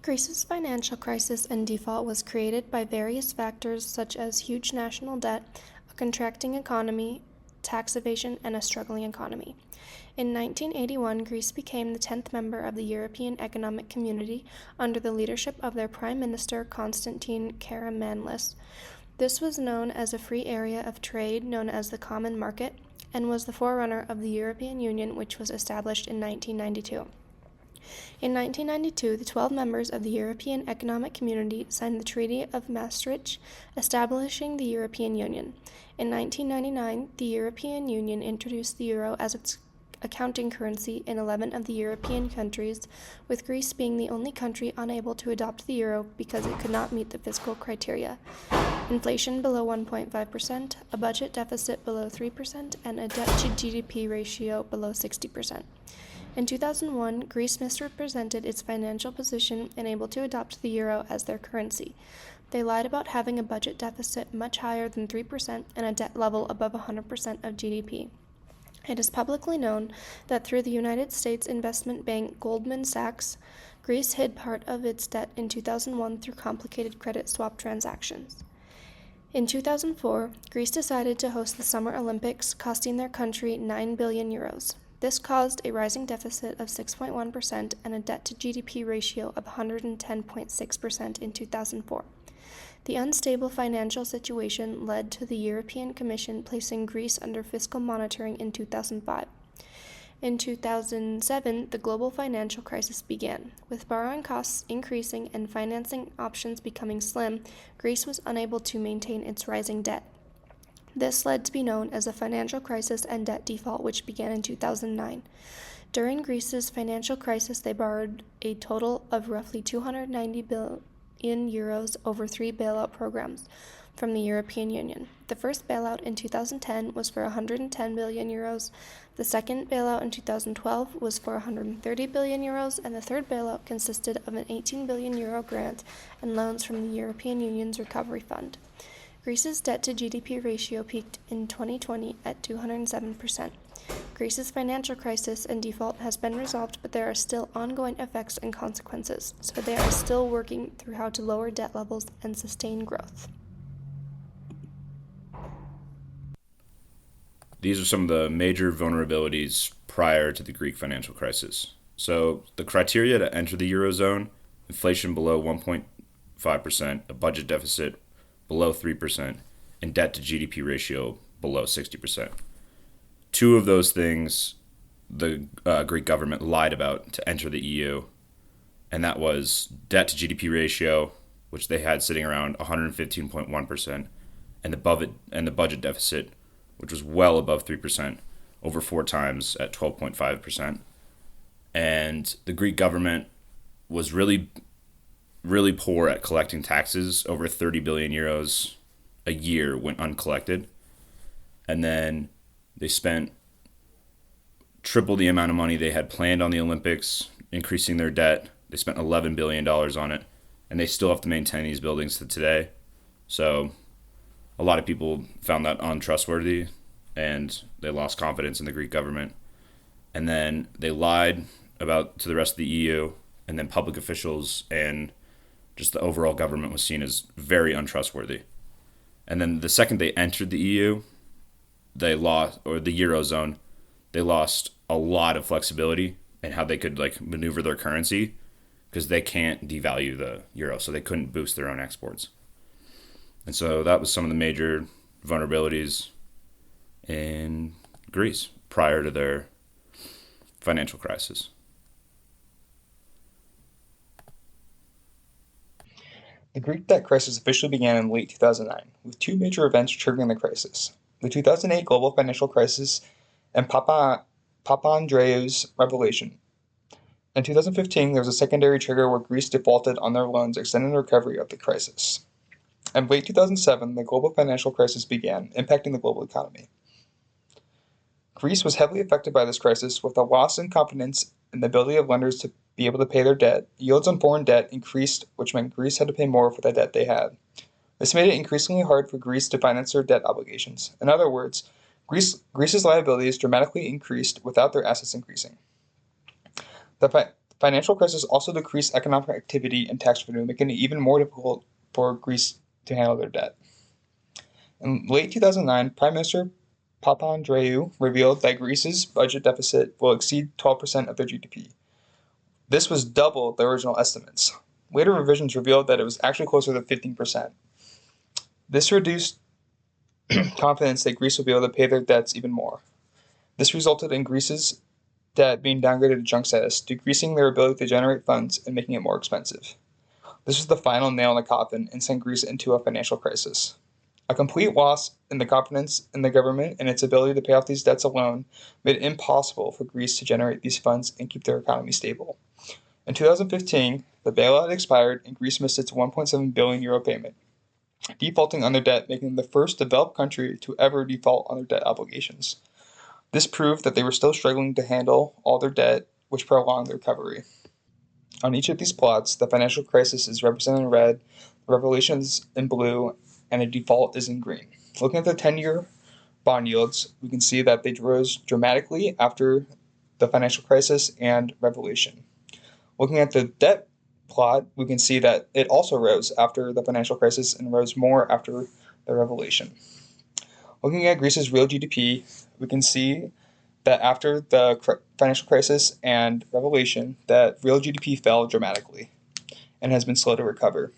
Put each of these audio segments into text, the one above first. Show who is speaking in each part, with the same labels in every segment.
Speaker 1: Greece's financial crisis and default was created by various factors such as huge national debt, a contracting economy, tax evasion, and a struggling economy. In 1981, Greece became the 10th member of the European Economic Community under the leadership of their Prime Minister Konstantin Karamanlis. This was known as a free area of trade known as the Common Market and was the forerunner of the European Union, which was established in 1992. In 1992, the 12 members of the European Economic Community signed the Treaty of Maastricht, establishing the European Union. In 1999, the European Union introduced the euro as its accounting currency in 11 of the European countries, with Greece being the only country unable to adopt the euro because it could not meet the fiscal criteria. Inflation below 1.5%, a budget deficit below 3%, and a debt-to-GDP ratio below 60%. In 2001, Greece misrepresented its financial position and able to adopt the euro as their currency. They lied about having a budget deficit much higher than 3% and a debt level above 100% of GDP. It is publicly known that through the United States investment bank Goldman Sachs, Greece hid part of its debt in 2001 through complicated credit swap transactions. In 2004, Greece decided to host the Summer Olympics, costing their country 9 billion euros. This caused a rising deficit of 6.1% and a debt-to-GDP ratio of 110.6% in 2004. The unstable financial situation led to the European Commission placing Greece under fiscal monitoring in 2005. In 2007, the global financial crisis began. With borrowing costs increasing and financing options becoming slim, Greece was unable to maintain its rising debt. This led to be known as the financial crisis and debt default, which began in 2009. During Greece's financial crisis, they borrowed a total of roughly 290 billion euros over 3 bailout programs from the European Union. The first bailout in 2010 was for 110 billion euros, the second bailout in 2012 was for 130 billion euros, and the third bailout consisted of an 18 billion euro grant and loans from the European Union's Recovery Fund. Greece's debt-to-GDP ratio peaked in 2020 at 207%. Greece's financial crisis and default has been resolved, but there are still ongoing effects and consequences, so they are still working through how to lower debt levels and sustain growth.
Speaker 2: These are some of the major vulnerabilities prior to the Greek financial crisis. So the criteria to enter the Eurozone: inflation below 1.5%, a budget deficit below 3%, and debt to GDP ratio below 60%. Two of those things the Greek government lied about to enter the EU, and that was debt to GDP ratio, which they had sitting around 115.1%, and the budget deficit, which was well above 3%, over 4 times at 12.5%. And the Greek government was really poor at collecting taxes. Over 30 billion euros a year went uncollected. And then they spent triple the amount of money they had planned on the Olympics, increasing their debt. They spent $11 billion on it, and they still have to maintain these buildings to today. So a lot of people found that untrustworthy, and they lost confidence in the Greek government. And then they lied to the rest of the EU, and then public officials and just the overall government was seen as very untrustworthy. And then the second they entered the EU, the Eurozone, they lost a lot of flexibility in how they could maneuver their currency, because they can't devalue the euro, so they couldn't boost their own exports. And so that was some of the major vulnerabilities in Greece prior to their financial crisis.
Speaker 3: The Greek debt crisis officially began in late 2009, with 2 major events triggering the crisis: the 2008 global financial crisis and Papandreou's revelation. In 2015, there was a secondary trigger where Greece defaulted on their loans, extending the recovery of the crisis. In late 2007, the global financial crisis began, impacting the global economy. Greece was heavily affected by this crisis, with a loss in confidence in the ability of lenders to be able to pay their debt. Yields on foreign debt increased, which meant Greece had to pay more for the debt they had. This made it increasingly hard for Greece to finance their debt obligations. In other words, Greece's liabilities dramatically increased without their assets increasing. The financial crisis also decreased economic activity and tax revenue, making it even more difficult for Greece to handle their debt. In late 2009, Prime Minister Papandreou revealed that Greece's budget deficit will exceed 12% of their GDP. This was double the original estimates. Later revisions revealed that it was actually closer to 15%. This reduced confidence that Greece would be able to pay their debts even more. This resulted in Greece's debt being downgraded to junk status, decreasing their ability to generate funds and making it more expensive. This was the final nail in the coffin and sent Greece into a financial crisis. A complete loss in the confidence in the government and its ability to pay off these debts alone made it impossible for Greece to generate these funds and keep their economy stable. In 2015, the bailout expired and Greece missed its €1.7 billion payment, defaulting on their debt, making them the first developed country to ever default on their debt obligations. This proved that they were still struggling to handle all their debt, which prolonged their recovery. On each of these plots, the financial crisis is represented in red, the revelations in blue, and a default is in green. Looking at the 10-year bond yields, we can see that they rose dramatically after the financial crisis and revelation. Looking at the debt plot, we can see that it also rose after the financial crisis and rose more after the revelation. Looking at Greece's real GDP, we can see that after the financial crisis and revelation, that real GDP fell dramatically and has been slow to recover.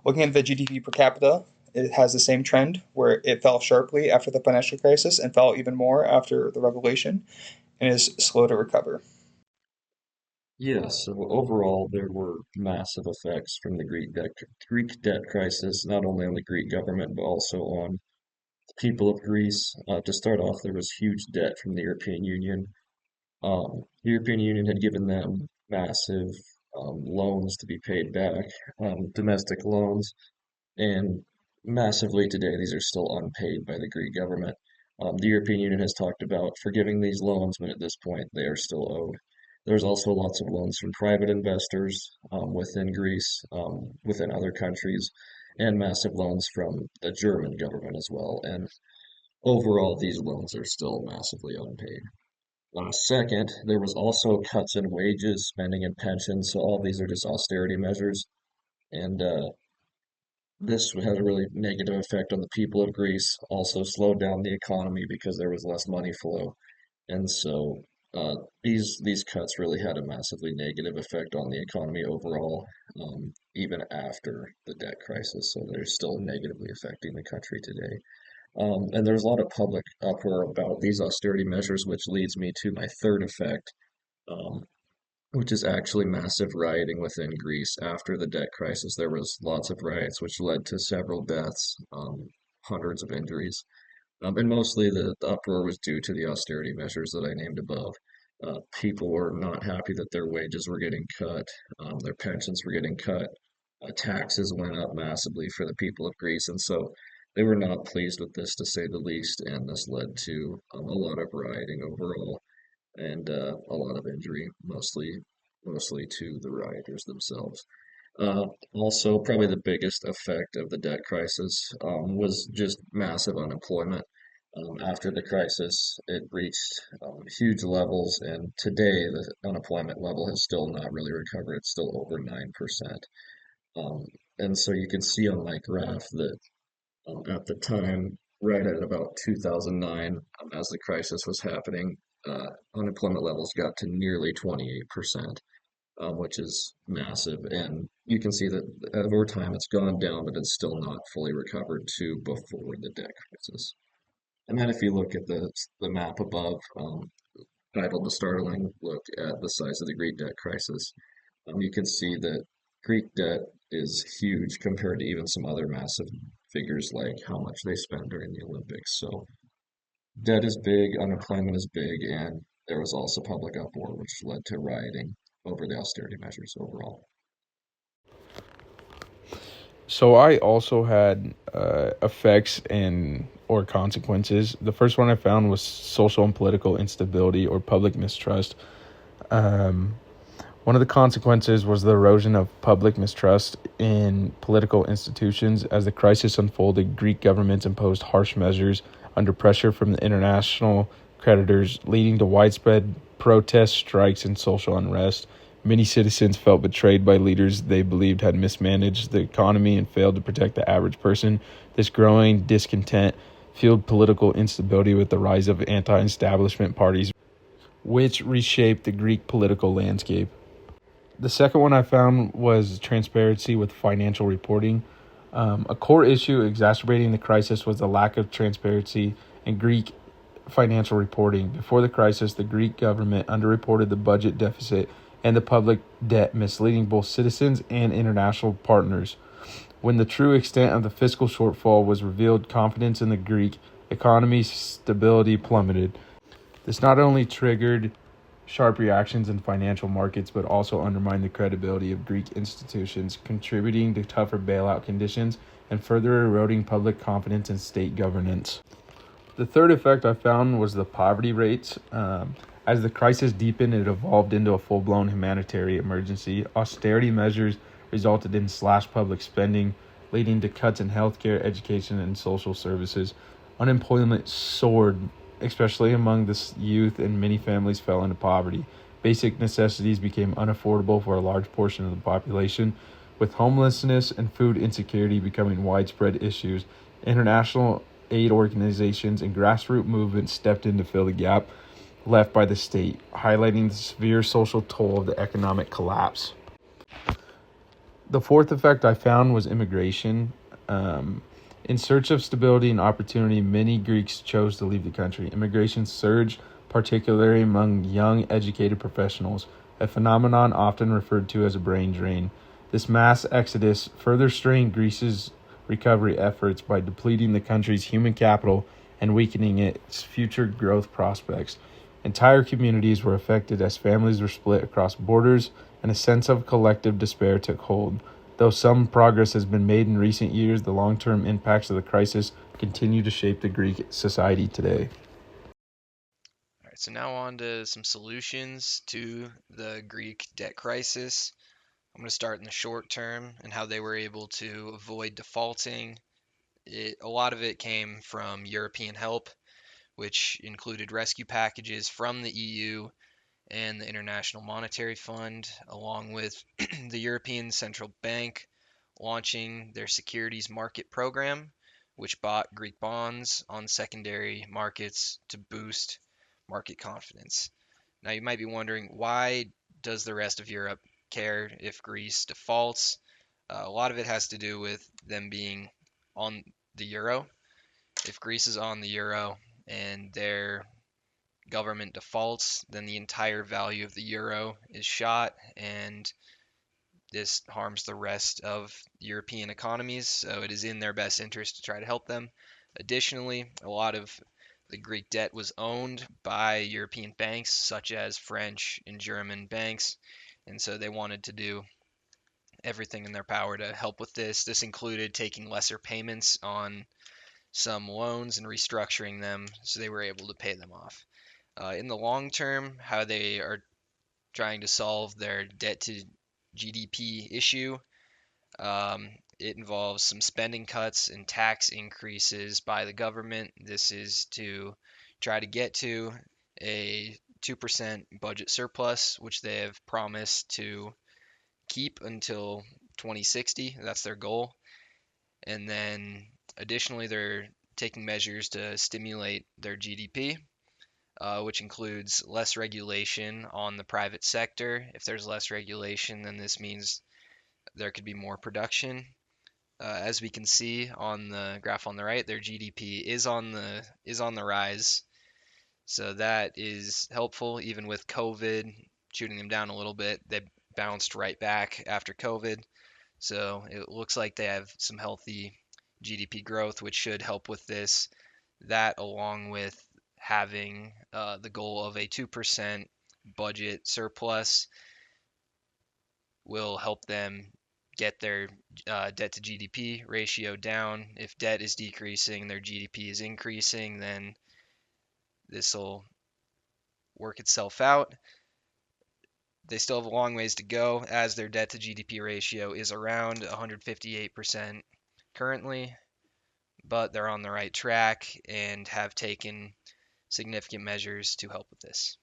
Speaker 3: Looking at the GDP per capita, it has the same trend where it fell sharply after the financial crisis and fell even more after the revelation and is slow to recover.
Speaker 4: Yeah, so overall, there were massive effects from the Greek debt crisis, not only on the Greek government, but also on the people of Greece. To start off, there was huge debt from the European Union. The European Union had given them massive loans to be paid back, domestic loans, and massively today, these are still unpaid by the Greek government. The European Union has talked about forgiving these loans, but at this point, they are still owed. There's also lots of loans from private investors within Greece, within other countries, and massive loans from the German government as well. And overall, these loans are still massively unpaid. Second, there was also cuts in wages, spending, and pensions. So all these are just austerity measures. And this had a really negative effect on the people of Greece, also slowed down the economy because there was less money flow. And so these cuts really had a massively negative effect on the economy overall, even after the debt crisis. So they're still negatively affecting the country today. And there's a lot of public uproar about these austerity measures, which leads me to my third effect, um, which is actually massive rioting within Greece. After the debt crisis, there was lots of riots, which led to several deaths, hundreds of injuries. And mostly the uproar was due to the austerity measures that I named above. People were not happy that their wages were getting cut, their pensions were getting cut, taxes went up massively for the people of Greece, and so they were not pleased with this, to say the least, and this led to a lot of rioting overall and a lot of injury, mostly to the rioters themselves. Also, probably the biggest effect of the debt crisis was just massive unemployment. After the crisis, it reached huge levels, and today the unemployment level has still not really recovered. It's still over 9%. Um, and so you can see on my graph that at the time, right at about 2009, as the crisis was happening, unemployment levels got to nearly 28%, which is massive. And you can see that over time it's gone down, but it's still not fully recovered to before the debt crisis. And then if you look at the map above, titled The Startling Look at the Size of the Greek Debt Crisis, you can see that Greek debt is huge compared to even some other massive figures like how much they spent during the Olympics. So debt is big, unemployment is big, and there was also public uproar, which led to rioting over the austerity measures overall.
Speaker 5: So I also had effects and or consequences. The first one I found was social and political instability or public mistrust. Um, One of the consequences was the erosion of public mistrust in political institutions. As the crisis unfolded, Greek governments imposed harsh measures under pressure from the international creditors, leading to widespread protests, strikes, and social unrest. Many citizens felt betrayed by leaders they believed had mismanaged the economy and failed to protect the average person. This growing discontent fueled political instability with the rise of anti-establishment parties, which reshaped the Greek political landscape. The second one I found was transparency with financial reporting. A core issue exacerbating the crisis was the lack of transparency in Greek financial reporting. Before the crisis, the Greek government underreported the budget deficit and the public debt, misleading both citizens and international partners. When the true extent of the fiscal shortfall was revealed, confidence in the Greek economy's stability plummeted. This not only triggered sharp reactions in financial markets, but also undermined the credibility of Greek institutions, contributing to tougher bailout conditions and further eroding public confidence in state governance. The third effect I found was the poverty rates. As the crisis deepened, it evolved into a full-blown humanitarian emergency. Austerity measures resulted in slashed public spending, leading to cuts in healthcare, education, and social services. Unemployment soared, especially among the youth, and many families fell into poverty. Basic necessities became unaffordable for a large portion of the population, with homelessness and food insecurity becoming widespread issues. International aid organizations and grassroots movements stepped in to fill the gap left by the state, highlighting the severe social toll of the economic collapse. The fourth effect I found was immigration. In search of stability and opportunity, many Greeks chose to leave the country. Immigration surged, particularly among young, educated professionals, a phenomenon often referred to as a brain drain. This mass exodus further strained Greece's recovery efforts by depleting the country's human capital and weakening its future growth prospects. Entire communities were affected as families were split across borders and a sense of collective despair took hold. Though some progress has been made in recent years, the long-term impacts of the crisis continue to shape the Greek society today.
Speaker 6: All right, so now on to some solutions to the Greek debt crisis. I'm going to start in the short term and how they were able to avoid defaulting. A lot of it came from European help, which included rescue packages from the EU and the International Monetary Fund, along with the European Central Bank launching their securities market program, which bought Greek bonds on secondary markets to boost market confidence. Now, you might be wondering, why does the rest of Europe care if Greece defaults? A lot of it has to do with them being on the euro. If Greece is on the euro and their government defaults, then the entire value of the euro is shot, and this harms the rest of European economies. So it is in their best interest to try to help them. Additionally, a lot of the Greek debt was owned by European banks, such as French and German banks, and so they wanted to do everything in their power to help with this. This included taking lesser payments on some loans and restructuring them so they were able to pay them off. In the long term, how they are trying to solve their debt to GDP issue. It involves some spending cuts and tax increases by the government. This is to try to get to a 2% budget surplus, which they have promised to keep until 2060. That's their goal. And then additionally, they're taking measures to stimulate their GDP, which includes less regulation on the private sector. If there's less regulation, then this means there could be more production. As we can see on the graph on the right, their GDP is on the rise. So that is helpful. Even with COVID shooting them down a little bit, they bounced right back after COVID. So it looks like they have some healthy GDP growth, which should help with this. That, along with having the goal of a 2% budget surplus, will help them get their debt to GDP ratio down. If debt is decreasing, their GDP is increasing, then this will work itself out. They still have a long ways to go, as their debt to GDP ratio is around 158% currently, but they're on the right track and have taken significant measures to help with this.